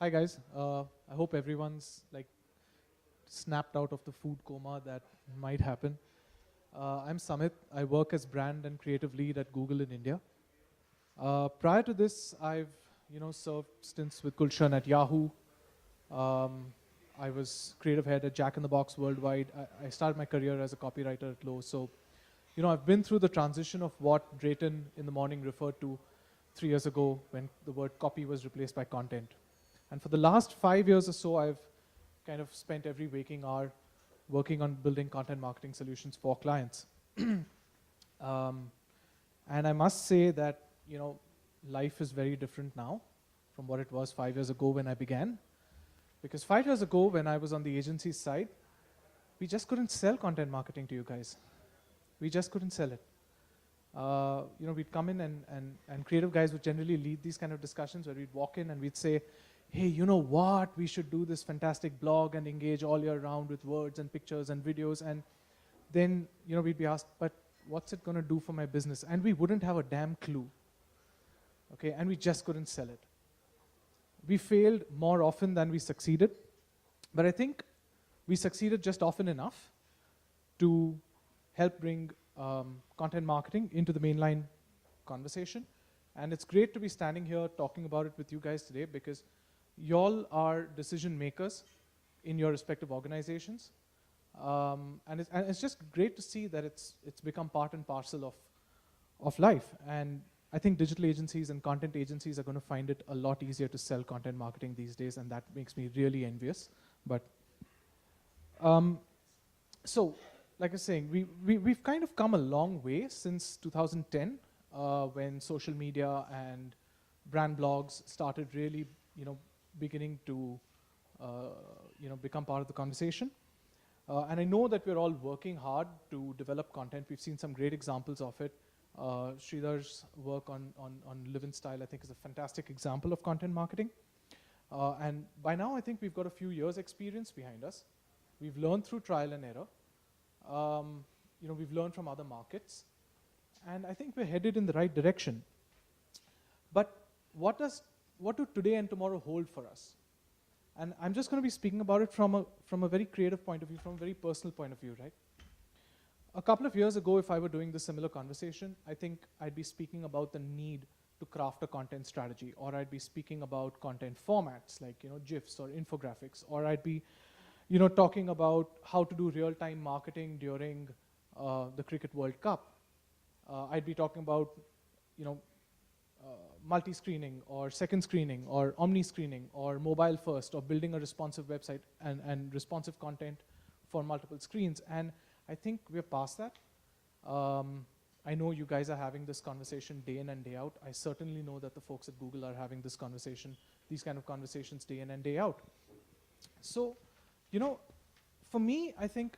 Hi guys, I hope everyone's like snapped out of the food coma that might happen. I'm Samit. I work as brand and creative lead at Google in India. Prior to this, I've served stints with Gulshan at Yahoo. Um, I was creative head at Jack in the Box worldwide. I started my career as a copywriter at Lowe. So, I've been through the transition of what Drayton in the morning referred to 3 years ago when the word copy was replaced by content. And for the last 5 years or so, I've kind of spent every waking hour working on building content marketing solutions for clients. um, and I must say that, life is very different now from what it was 5 years ago when I began. Because 5 years ago, when I was on the agency side, we just couldn't sell content marketing to you guys. We just couldn't sell it. We'd come in and creative guys would generally lead these kind of discussions where we'd walk in and we'd say, hey, you know what? We should do this fantastic blog and engage all year round with words and pictures and videos. And then, we'd be asked, but what's it going to do for my business? And we wouldn't have a damn clue. Okay, and we just couldn't sell it. We failed more often than we succeeded. But I think we succeeded just often enough to help bring content marketing into the mainline conversation. And it's great to be standing here talking about it with you guys today because y'all are decision makers in your respective organizations. And it's just great to see that it's become part and parcel of life. And I think digital agencies and content agencies are going to find it a lot easier to sell content marketing these days, and that makes me really envious. But so, like I was saying, we've kind of come a long way since 2010, when social media and brand blogs started really, beginning to, become part of the conversation. And I know that we're all working hard to develop content. We've seen some great examples of it. Sridhar's work on Live in Style, I think, is a fantastic example of content marketing. And by now, I think we've got a few years' experience behind us. We've learned through trial and error. We've learned from other markets. And I think we're headed in the right direction. But what do today and tomorrow hold for us? And I'm just going to be speaking about it from a very creative point of view, from a very personal point of view, right? A couple of years ago, if I were doing this similar conversation, I think I'd be speaking about the need to craft a content strategy, or I'd be speaking about content formats like, GIFs or infographics, or I'd be, talking about how to do real-time marketing during the Cricket World Cup. I'd be talking about, multi-screening or second screening or omni-screening or mobile first or building a responsive website and responsive content for multiple screens. And I think we're past that. I know you guys are having this conversation day in and day out. I certainly know that the folks at Google are having this conversation, these kind of conversations day in and day out. So, for me, I think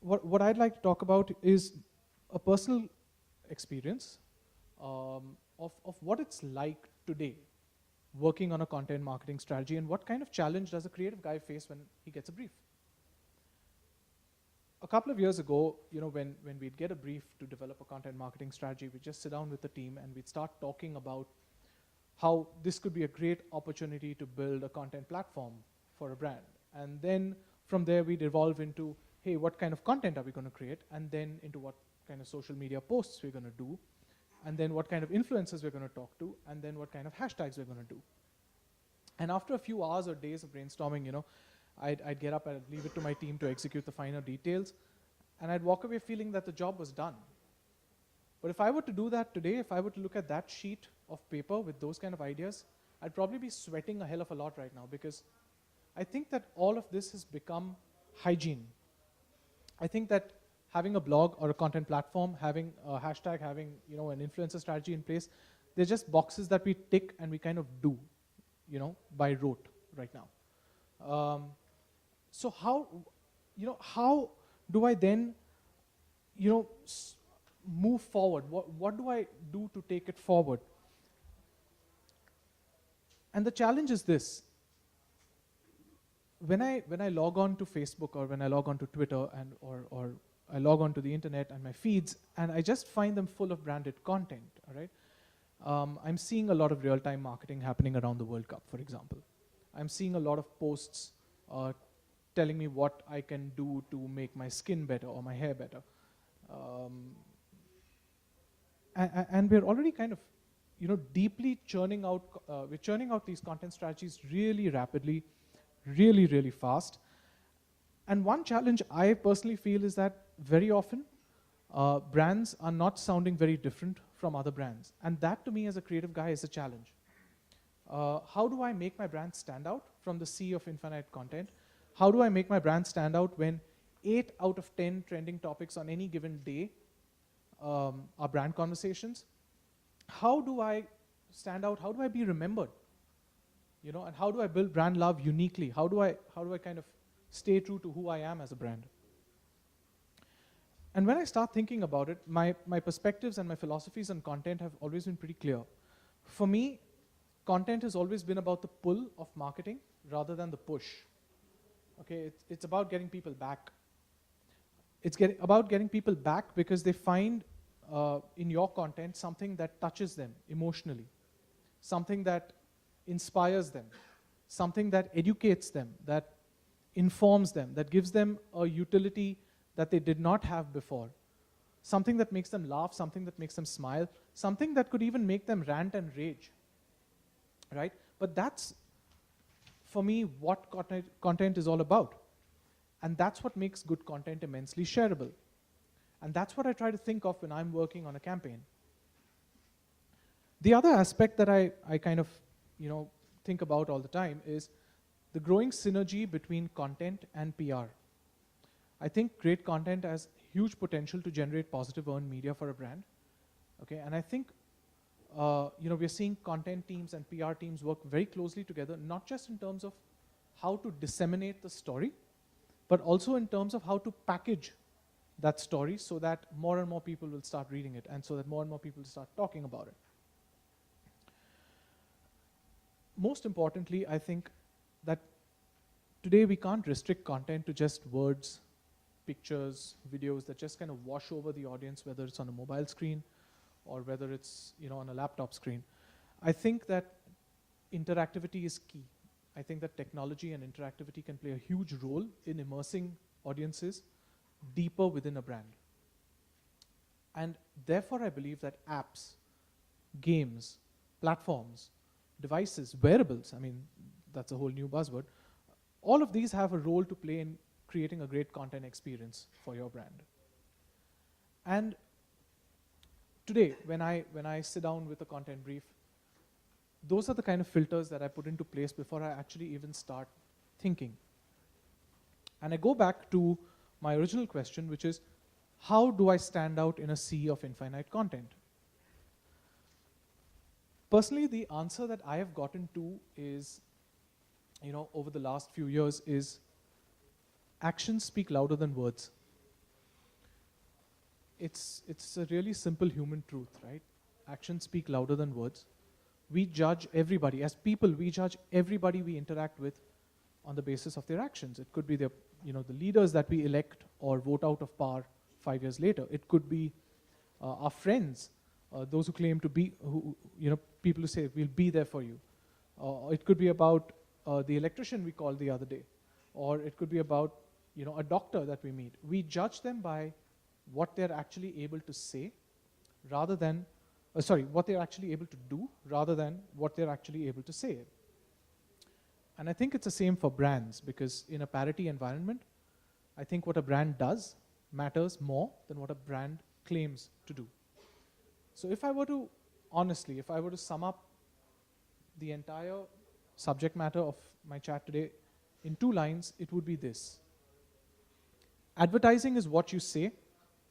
what I'd like to talk about is a personal experience of what it's like today working on a content marketing strategy and what kind of challenge does a creative guy face when he gets a brief. A couple of years ago, when we'd get a brief to develop a content marketing strategy, we'd just sit down with the team and we'd start talking about how this could be a great opportunity to build a content platform for a brand. And then from there, we'd evolve into, hey, what kind of content are we going to create? And then into what kind of social media posts we're going to do. And then what kind of influencers we're going to talk to. And then what kind of hashtags we're going to do. And after a few hours or days of brainstorming, I'd get up and I'd leave it to my team to execute the finer details. And I'd walk away feeling that the job was done. But if I were to do that today, if I were to look at that sheet of paper with those kind of ideas, I'd probably be sweating a hell of a lot right now because I think that all of this has become hygiene. I think that having a blog or a content platform, having a hashtag, having an influencer strategy in place, they're just boxes that we tick and we kind of do, by rote right now. So how do I then, move forward? What do I do to take it forward? And the challenge is this. When I log on to Facebook or when I log on to Twitter or I log on to the internet and my feeds, and I just find them full of branded content, all right? I'm seeing a lot of real-time marketing happening around the World Cup, for example. I'm seeing a lot of posts telling me what I can do to make my skin better or my hair better. And we're already kind of, deeply churning out, we're churning out these content strategies really rapidly, really, really fast. And one challenge I personally feel is that very often brands are not sounding very different from other brands. And that to me as a creative guy is a challenge. How do I make my brand stand out from the sea of infinite content? How do I make my brand stand out when 8 out of 10 trending topics on any given day are brand conversations? How do I stand out? How do I be remembered? And how do I build brand love uniquely? How do I kind of stay true to who I am as a brand? And when I start thinking about it, my perspectives and my philosophies on content have always been pretty clear. For me, content has always been about the pull of marketing rather than the push. Okay, it's about getting people back. It's about getting people back because they find in your content something that touches them emotionally, something that inspires them, something that educates them, that informs them, that gives them a utility that they did not have before, something that makes them laugh, something that makes them smile, something that could even make them rant and rage, right? But that's, for me, what content is all about. And that's what makes good content immensely shareable. And that's what I try to think of when I'm working on a campaign. The other aspect that I kind of, think about all the time is the growing synergy between content and PR. I think great content has huge potential to generate positive earned media for a brand. Okay, and I think we're seeing content teams and PR teams work very closely together, not just in terms of how to disseminate the story, but also in terms of how to package that story so that more and more people will start reading it and so that more and more people will start talking about it. Most importantly, I think that today we can't restrict content to just words, pictures, videos that just kind of wash over the audience, whether it's on a mobile screen or whether it's on a laptop screen. I think that interactivity is key. I think that technology and interactivity can play a huge role in immersing audiences deeper within a brand. And therefore, I believe that apps, games, platforms, devices, wearables, that's a whole new buzzword, all of these have a role to play in creating a great content experience for your brand. And today, when I sit down with a content brief, those are the kind of filters that I put into place before I actually even start thinking. And I go back to my original question, which is, how do I stand out in a sea of infinite content? Personally, the answer that I have gotten to is, over the last few years is, actions speak louder than words. It's a really simple human truth, right? Actions speak louder than words. We judge everybody. As people, we judge everybody we interact with on the basis of their actions. It could be the leaders that we elect or vote out of power 5 years later. It could be our friends, those who claim to be, people who say, we'll be there for you. It could be about the electrician we called the other day. Or it could be about, a doctor that we meet. We judge them by what they're actually able to say rather than, what they're actually able to do rather than what they're actually able to say. And I think it's the same for brands, because in a parity environment, I think what a brand does matters more than what a brand claims to do. So if I were to sum up the entire subject matter of my chat today in 2 lines, it would be this. Advertising is what you say,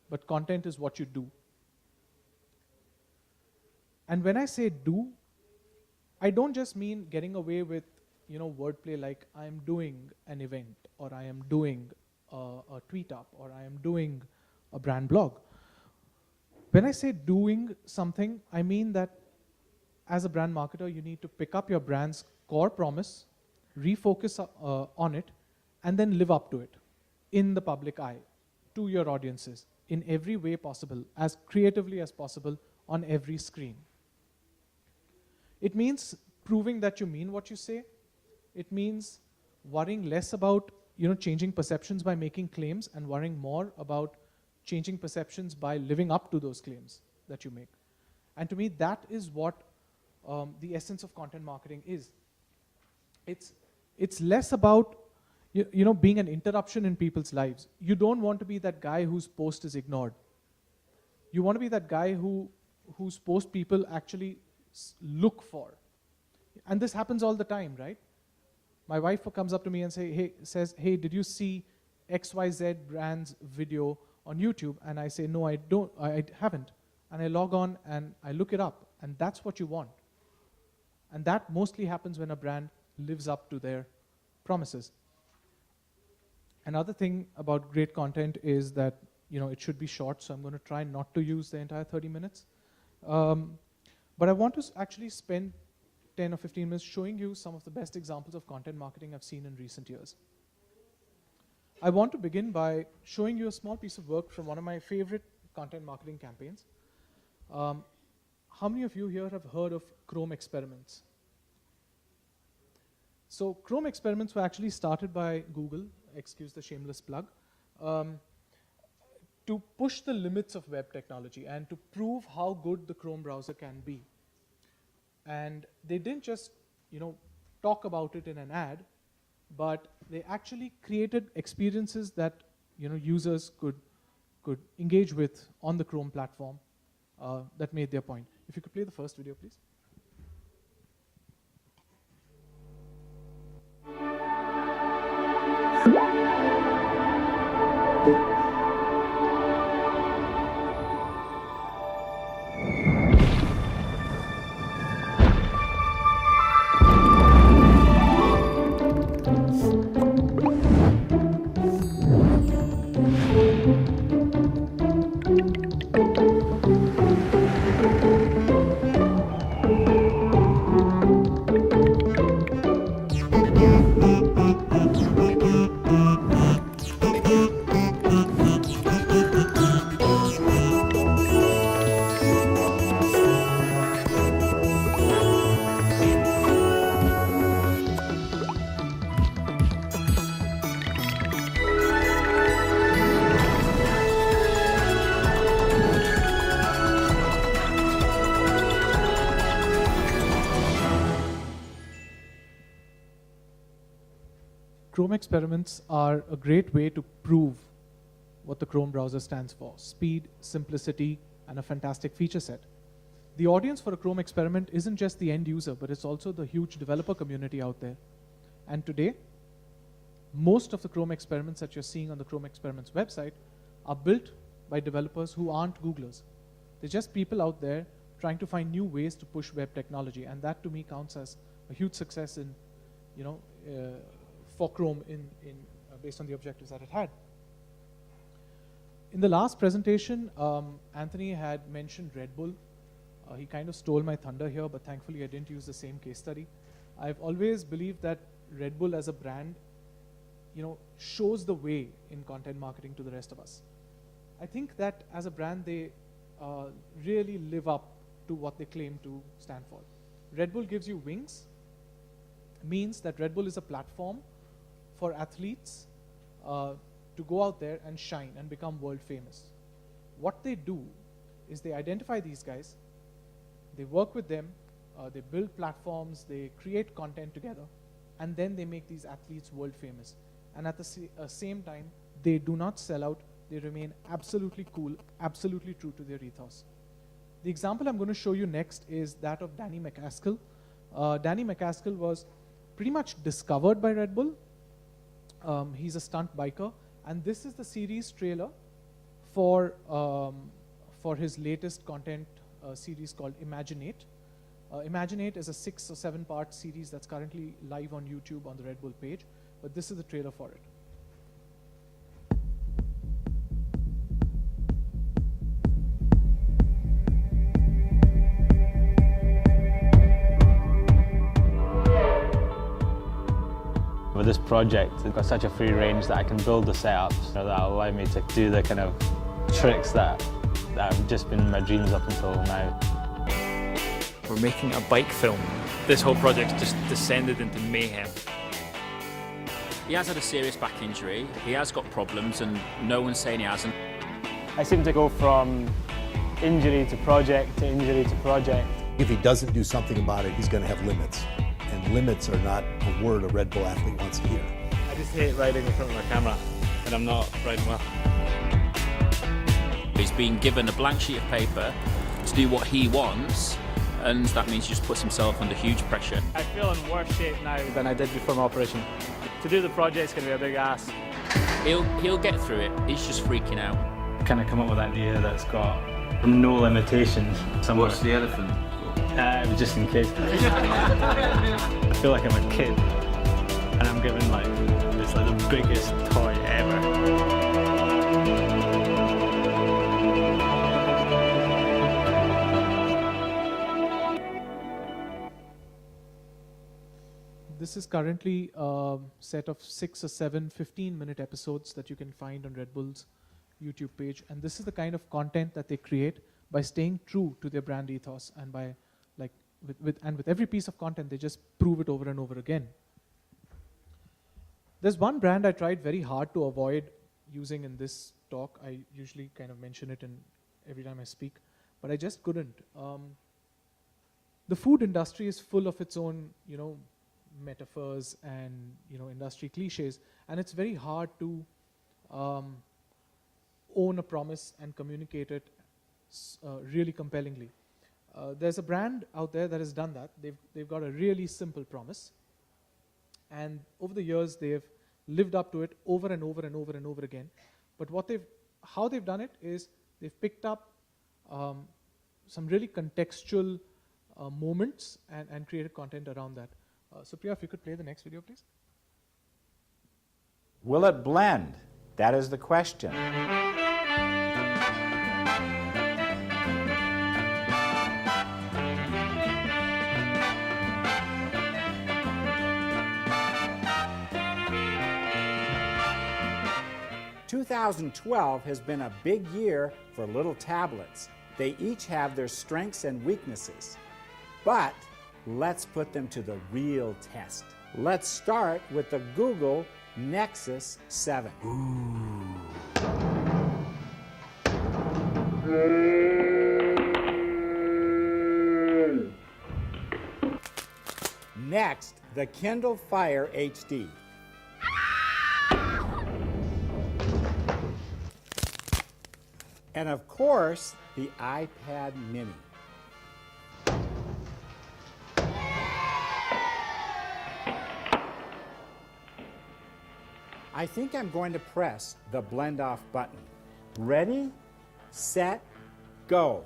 but content is what you do. And when I say do, I don't just mean getting away with, wordplay like I am doing an event, or I am doing a tweet up, or I am doing a brand blog. When I say doing something, I mean that as a brand marketer, you need to pick up your brand's core promise, refocus on it, and then live up to it in the public eye, to your audiences, in every way possible, as creatively as possible, on every screen. It means proving that you mean what you say, It means worrying less about changing perceptions by making claims and worrying more about changing perceptions by living up to those claims that you make. And to me, that is what the essence of content marketing is. It's less about being an interruption in people's lives. You don't want to be that guy whose post is ignored. You want to be that guy whose post people actually look for. And this happens all the time, right? My wife comes up to me and says, hey, did you see XYZ brand's video on YouTube? And I say, no, I haven't. And I log on and I look it up, and that's what you want. And that mostly happens when a brand lives up to their promises. Another thing about great content is that it should be short, so I'm going to try not to use the entire 30 minutes. But I want to actually spend 10 or 15 minutes showing you some of the best examples of content marketing I've seen in recent years. I want to begin by showing you a small piece of work from one of my favorite content marketing campaigns. How many of you here have heard of Chrome experiments? So Chrome experiments were actually started by Google, excuse the shameless plug, to push the limits of web technology and to prove how good the Chrome browser can be. And they didn't just, talk about it in an ad, but they actually created experiences that, users could engage with on the Chrome platform that made their point. If you could play the first video, please. Chrome experiments are a great way to prove what the Chrome browser stands for: speed, simplicity, and a fantastic feature set. The audience for a Chrome experiment isn't just the end user, but it's also the huge developer community out there. And today, most of the Chrome experiments that you're seeing on the Chrome Experiments website are built by developers who aren't Googlers. They're just people out there trying to find new ways to push web technology, and that to me counts as a huge success in, for Chrome based on the objectives that it had. In the last presentation, Anthony had mentioned Red Bull. He kind of stole my thunder here, but thankfully I didn't use the same case study. I've always believed that Red Bull as a brand, shows the way in content marketing to the rest of us. I think that as a brand, they really live up to what they claim to stand for. Red Bull gives you wings, means that Red Bull is a platform for athletes to go out there and shine and become world famous. What they do is they identify these guys, they work with them, they build platforms, they create content together, and then they make these athletes world famous. And at the same time, they do not sell out, they remain absolutely cool, absolutely true to their ethos. The example I'm going to show you next is that of Danny McCaskill. Danny McCaskill was pretty much discovered by Red Bull. He's a stunt biker, and this is the series trailer for his latest content series called Imaginate. Imaginate is a 6 or 7 part series that's currently live on YouTube on the Red Bull page, but this is the trailer for it. With this project, I've got such a free range that I can build the setups that allow me to do the kind of tricks that have just been my dreams up until now. We're making a bike film. This whole project's just descended into mayhem. He has had a serious back injury. He has got problems, and no one's saying he hasn't. I seem to go from injury to project to injury to project. If he doesn't do something about it, he's going to have limits. And limits are not a word a Red Bull athlete wants to hear. I just hate riding in front of my camera, and I'm not riding well. He's been given a blank sheet of paper to do what he wants, and that means he just puts himself under huge pressure. I feel in worse shape now than I did before my operation. To do the project's going to be a big ask. He'll get through it. He's just freaking out. Kind of come up with an idea that's got no limitations. Somewhere. What's the elephant? It was just in case. I feel like I'm a kid, and I'm given like it's like the biggest toy ever. This is currently a set of 6 or 7 15-minute episodes that you can find on Red Bull's YouTube page. And this is the kind of content that they create by staying true to their brand ethos, and by with every piece of content, they just prove it over and over again. There's one brand I tried very hard to avoid using in this talk. I usually kind of mention it in every time I speak, but I just couldn't. The food industry is full of its own, metaphors and industry cliches, and it's very hard to own a promise and communicate it really compellingly. There's a brand out there that has done that. They've got a really simple promise, and over the years they've lived up to it over and over and over and over again. But how they've done it is they've picked up some really contextual moments and created content around that. So Priya, if you could play the next video, please. Will it blend? That is the question. 2012 has been a big year for little tablets. They each have their strengths and weaknesses. But let's put them to the real test. Let's start with the Google Nexus 7. Next, the Kindle Fire HD. And of course, the iPad Mini. I think I'm going to press the blend off button. Ready, set, go.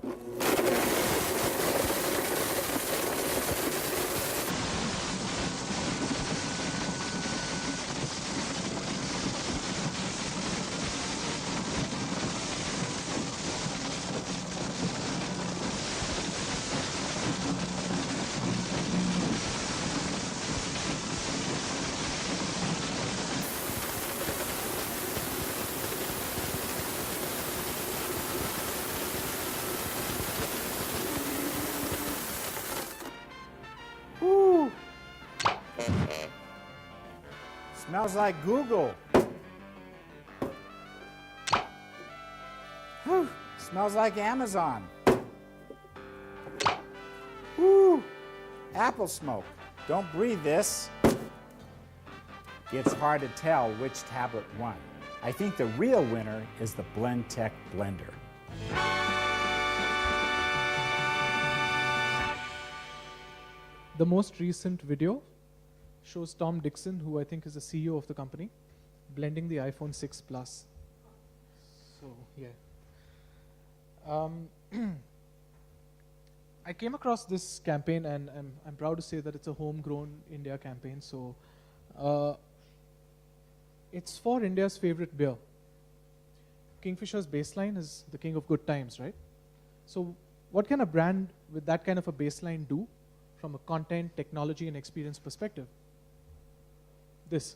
Smells like Google. Whew. Smells like Amazon. Whew. Apple smoke. Don't breathe this. It's hard to tell which tablet won. I think the real winner is the Blendtec Blender. The most recent video shows Tom Dixon, who I think is the CEO of the company, blending the iPhone 6 Plus. So, yeah. I came across this campaign, and I'm proud to say that it's a homegrown India campaign. So, it's for India's favorite beer. Kingfisher's baseline is the king of good times, right? So, what can a brand with that kind of a baseline do from a content, technology, and experience perspective? This.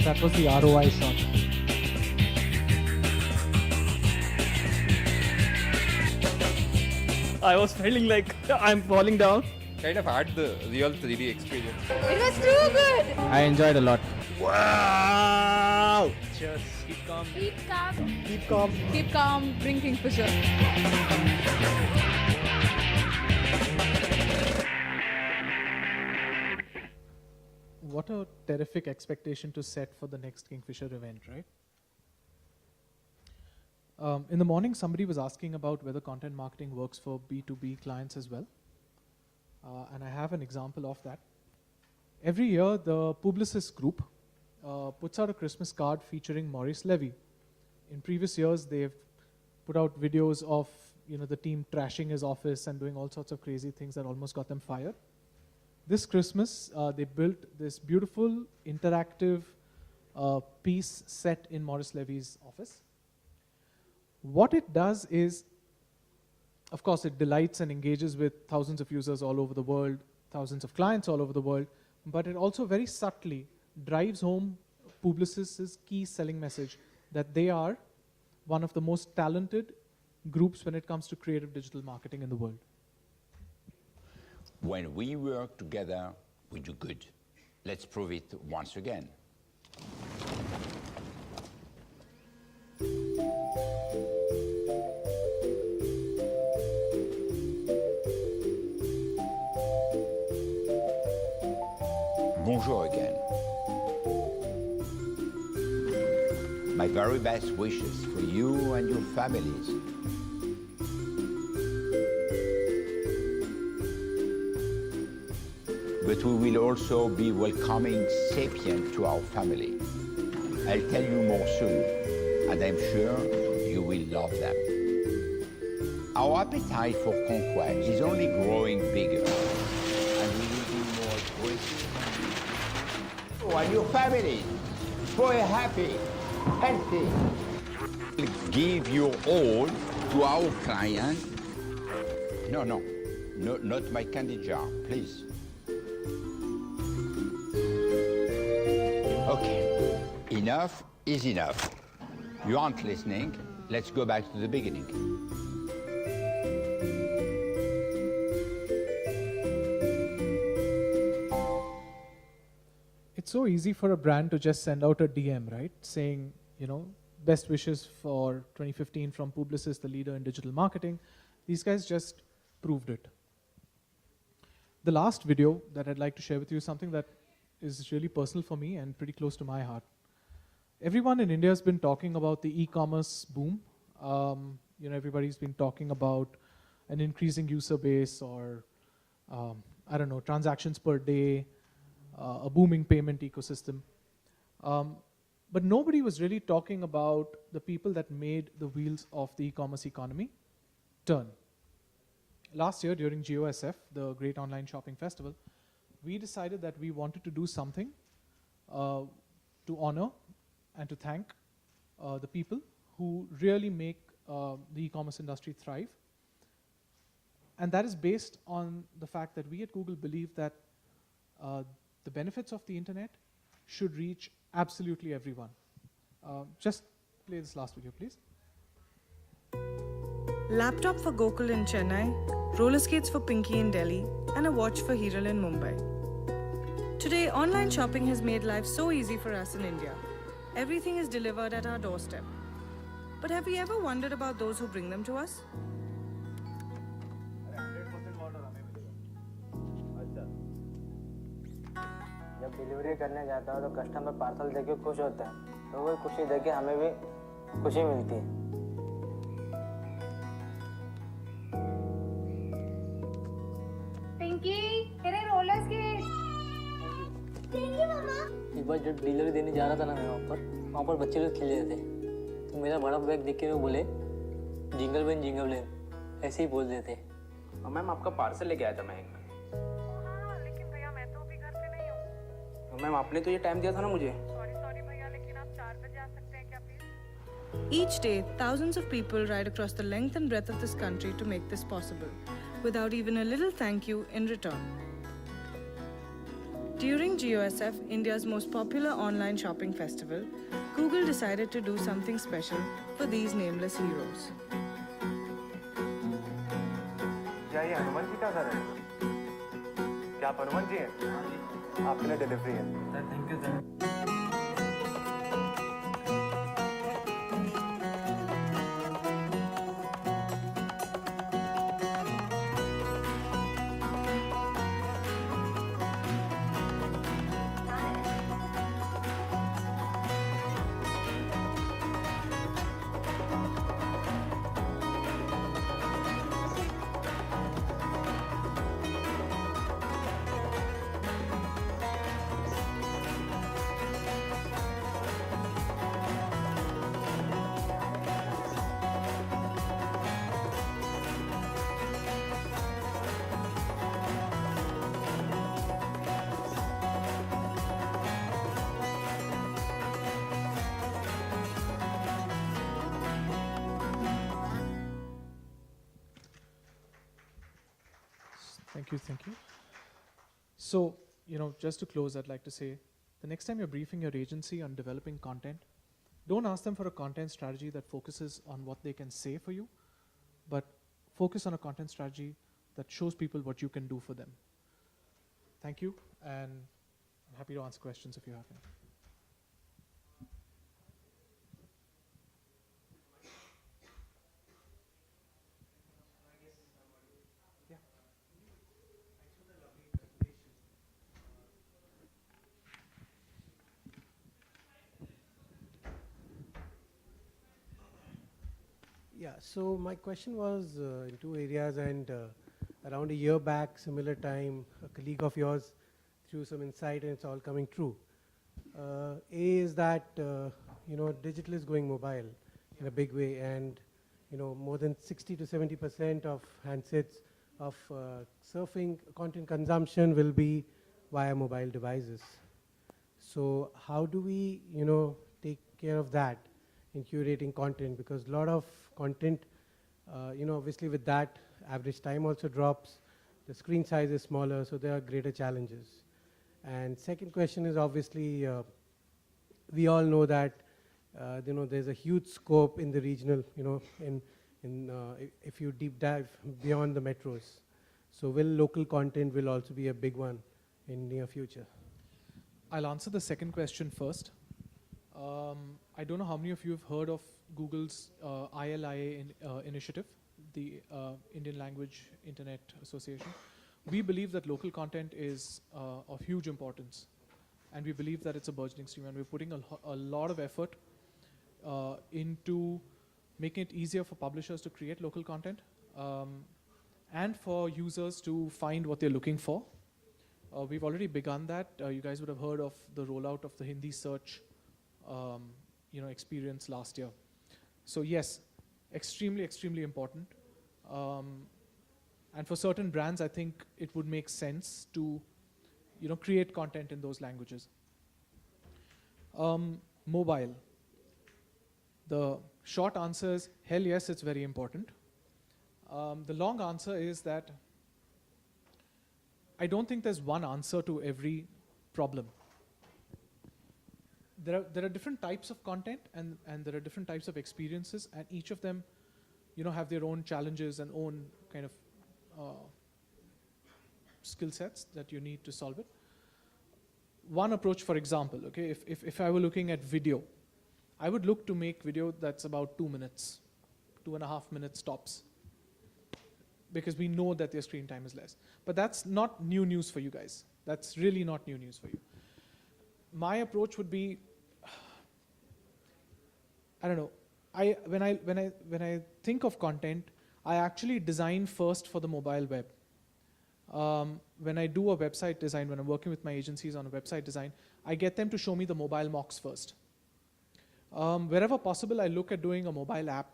That was the ROI shot. I was feeling like I'm falling down. Kind of had the real 3D experience. It was too good. I enjoyed a lot. Wow! Just keep calm. Keep calm. Keep calm. Keep calm. Bring Kingfisher. What a terrific expectation to set for the next Kingfisher event, right? In the morning, somebody was asking about whether content marketing works for B2B clients as well. And I have an example of that. Every year, the Publicis Group puts out a Christmas card featuring Maurice Levy. In previous years, they've put out videos of the team trashing his office and doing all sorts of crazy things that almost got them fired. This Christmas, they built this beautiful interactive piece set in Maurice Levy's office. What it does is, of course, it delights and engages with thousands of users all over the world, thousands of clients all over the world, but it also very subtly drives home Publicis' key selling message that they are one of the most talented groups when it comes to creative digital marketing in the world. When we work together, we do good. Let's prove it once again. Bonjour again. My very best wishes for you and your families. But we will also be welcoming Sapient to our family. I'll tell you more soon, and I'm sure you will love them. Our appetite for conquest is only growing bigger, and we will be more aggressive. Oh, and your family, for a happy, healthy. Give your all to our client. No, not my candy jar, please. Okay, enough is enough. You aren't listening. Let's go back to the beginning. It's so easy for a brand to just send out a DM, right? Saying, best wishes for 2015 from Publicis, the leader in digital marketing. These guys just proved it. The last video that I'd like to share with you is something that is really personal for me and pretty close to my heart. Everyone in India has been talking about the e-commerce boom. Everybody's been talking about an increasing user base or, transactions per day, a booming payment ecosystem. But nobody was really talking about the people that made the wheels of the e-commerce economy turn. Last year during GOSF, the Great Online Shopping Festival, we decided that we wanted to do something to honor and to thank the people who really make the e-commerce industry thrive. And that is based on the fact that we at Google believe that the benefits of the internet should reach absolutely everyone. Just play this last video, please. Laptop for Gokul in Chennai, roller skates for Pinky in Delhi, and a watch for Hiral in Mumbai. Today, online shopping has made life so easy for us in India. Everything is delivered at our doorstep. But have we ever wondered about those who bring them to us? जब delivery करने जाता है तो customer parcel देके खुश होता है, तो वो खुशी देके हमें भी खुशी मिलती है. पिंकी, तेरे रोलर स्केट्स. एक बार जब डिलीवरी देने जा रहा था ना मैं वहाँ पर बच्चे लोग खेल रहे थे, तो मेरा बड़ा बैग देख के वो बोले जिंगल बेन ऐसे ही बोल रहे थे. मैम आपका पार्सल लेके आया था मैं. लेकिन भैया मैं तो अभी घर पे नहीं हूँ. मैम आपने तो ये टाइम दिया था ना मुझे. सॉरी भैया, लेकिन आप 4 बजे आ सकते हैं क्या please? Each day, thousands of people ride across the length and breadth of this country to make this possible, without even a little thank you in return. During GOSF, India's most popular online shopping festival, Google decided to do something special for these nameless heroes. क्या ये हनुमान जी का घर है? क्या आप हनुमान जी हैं? आपके लिए डिलीवरी है। Thank you sir. Thank you. So, just to close, I'd like to say, the next time you're briefing your agency on developing content, don't ask them for a content strategy that focuses on what they can say for you, but focus on a content strategy that shows people what you can do for them. Thank you, and I'm happy to answer questions if you have any. Yeah, so my question was in two areas, and around a year back, similar time, a colleague of yours threw some insight, and it's all coming true. A is that digital is going mobile in a big way, and more than 60 to 70% of handsets of surfing content consumption will be via mobile devices. So how do we take care of that in curating content? Because a lot of content, obviously with that, average time also drops, the screen size is smaller, so there are greater challenges. And second question is, obviously, we all know that there's a huge scope in the regional, if you deep dive beyond the metros. So will local content will also be a big one in near future? I'll answer the second question first. I don't know how many of you have heard of Google's ILIA initiative, the Indian Language Internet Association. We believe that local content is of huge importance, and we believe that it's a burgeoning stream, and we're putting a lot of effort into making it easier for publishers to create local content and for users to find what they're looking for. We've already begun that. You guys would have heard of the rollout of the Hindi search experience last year. So yes, extremely, extremely important. And for certain brands, I think it would make sense to, create content in those languages. Mobile. The short answer is, hell yes, it's very important. The long answer is that I don't think there's one answer to every problem. There are different types of content, and there are different types of experiences, and each of them, have their own challenges and own kind of skill sets that you need to solve it. One approach, for example, okay, if I were looking at video, I would look to make video that's about 2 minutes, 2.5 minutes tops, because we know that their screen time is less. But that's not new news for you guys. That's really not new news for you. My approach would be, I don't know. When I think of content, I actually design first for the mobile web. When I do a website design, when I'm working with my agencies on a website design, I get them to show me the mobile mocks first. Wherever possible, I look at doing a mobile app.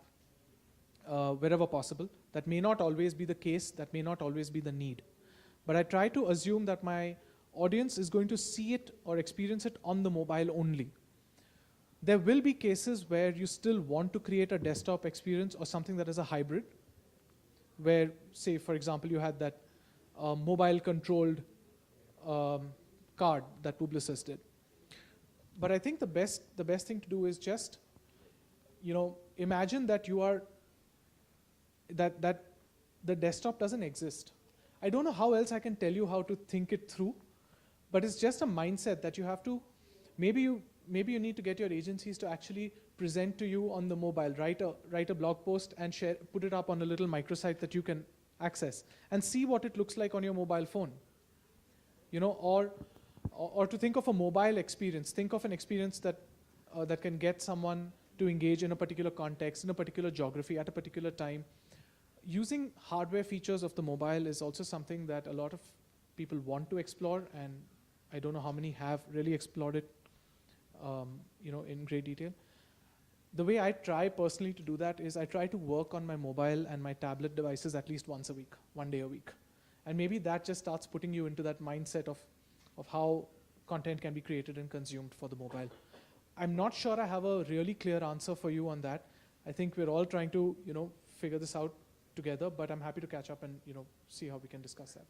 Wherever possible. That may not always be the case. That may not always be the need. But I try to assume that my audience is going to see it or experience it on the mobile only. There will be cases where you still want to create a desktop experience or something that is a hybrid, where, say, for example, you had that mobile-controlled card that Publicis did. But I think the best thing to do is just, imagine that you are, that the desktop doesn't exist. I don't know how else I can tell you how to think it through, but it's just a mindset that you have to, maybe you need to get your agencies to actually present to you on the mobile, write a blog post and put it up on a little microsite that you can access and see what it looks like on your mobile phone. Or to think of a mobile experience, think of an experience that can get someone to engage in a particular context, in a particular geography, at a particular time. Using hardware features of the mobile is also something that a lot of people want to explore, and I don't know how many have really explored it in great detail. The way I try personally to do that is I try to work on my mobile and my tablet devices at least once a week, 1 day a week. And maybe that just starts putting you into that mindset of how content can be created and consumed for the mobile. I'm not sure I have a really clear answer for you on that. I think we're all trying to, figure this out together, but I'm happy to catch up and, see how we can discuss that.